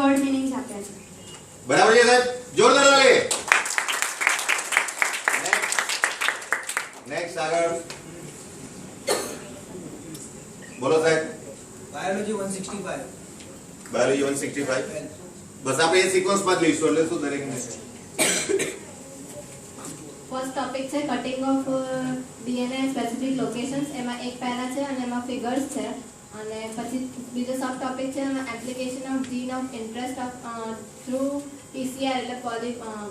Word મીનિંગ્સ આપ્યા છે. બરાબર છે સાહેબ, જોરદાર તાળી. નેક્સ્ટ આગળ બોલો સાહેબ. બાયોલોજી 165. બાયોલોજી 165 બસ આપણે એ સિક્વન્સમાં જ લઈશું એટલે શું દરેકને. ફર્સ્ટ ટોપિક છે cutting of DNA specific locations. એમાં એક પેરા છે અને એમાં ફિગર્સ છે. અને પછી બીજો સબ ટોપિક છે એમાં application of gene of interest of through PCR એટલે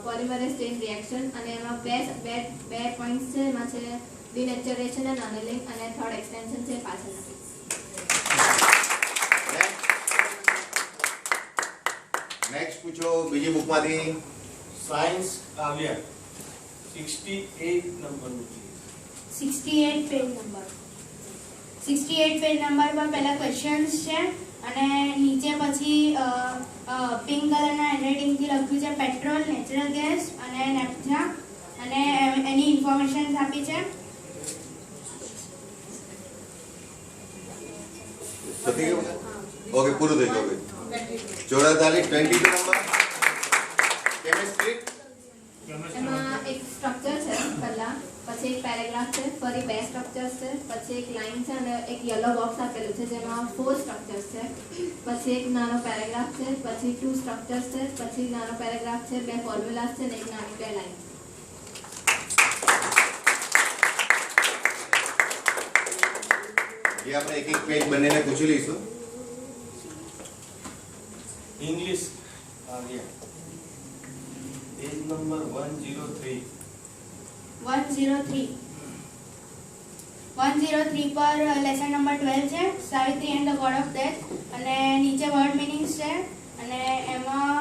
પોલિમરેઝ ચેઇન રિએક્શન. અને એમાં બે પોઈન્ટ્સ છે. એમાં છે ડિનેચરેશન એન્ડ અનલિંગ અને થર્ડ એક્સટેન્શન છે પાછળના. નેક્સ્ટ પૂછો બીજી બુકમાંથી. સાયન્સ કાવ્ય 68 નંબરનું છે. 68 પેજ નંબર. 68 પેજ નંબર પર પહેલા ક્વેશ્ચન્સ છે અને નીચે પછી પિંક કલરના હેન્ડરાઇટિંગથી લખ્યું છે પેટ્રોલ, નેચરલ ગેસ અને નેપ્થા અને એની ઇન્ફોર્મેશન આપી છે. ઓકે પૂરું થઈ ગયું. જોરદાર તાળી. 22 નંબર કેમિસ્ટ્રી. એમાં એક સ્ટ્રક્ચર છે પહેલા, પછી એક પેરેગ્રાફ છે, ફરી બે સ્ટ્રક્ચર્સ છે, પછી એક લાઈન છે અને એક યલો બોક્સ આપેલું છે જેમાં 4 સ્ટ્રક્ચર્સ છે. પછી એક નાનો પેરેગ્રાફ છે, પછી 2 સ્ટ્રક્ચર્સ છે, પછી નાનો પેરેગ્રાફ છે, 2 ફોર્મ્યુલાસ છે અને એક નાની 2 લાઈન. એ આપણે એક એક પેજ બંનેને પૂછી લઈશું. ઇંગ્લિશ કાવ્ય પેજ નંબર 103. 103 પર લેસન નંબર 12 છે Savitri and the God of death અને નીચે વર્ડ મીનિંગ્સ છે અને એમાં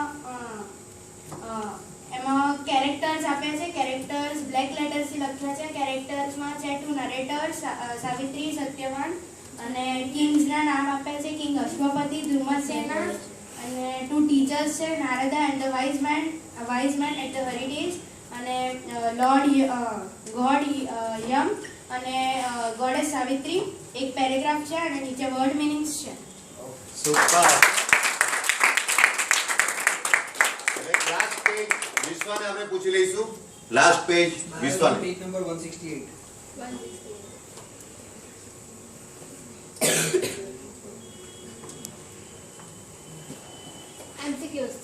કેરેક્ટર્સ આપ્યા છે. કેરેક્ટર્સ બ્લેક લેટર્સથી લખ્યા છે. કેરેક્ટર્સમાં છે 2 નરેટર્સ સાવિત્રી, સત્યવાન અને કિંગ્સના નામ આપ્યા છે કિંગ અશ્વપતિ, ધ્રુમસેના અને 2 ટીચર્સ છે Narada and the wise men at the heritage અને ગોડ યમ અને ગોડેસ સાવિત્રી. એક પેરેગ્રાફ છે અને નીચે વર્ડ મીનિંગ્સ છે. સુપર. લાસ્ટ પેજ વિશ્વાને આપણે પૂછી લઈશું. Last page Vishwa. Page number 168. MCQs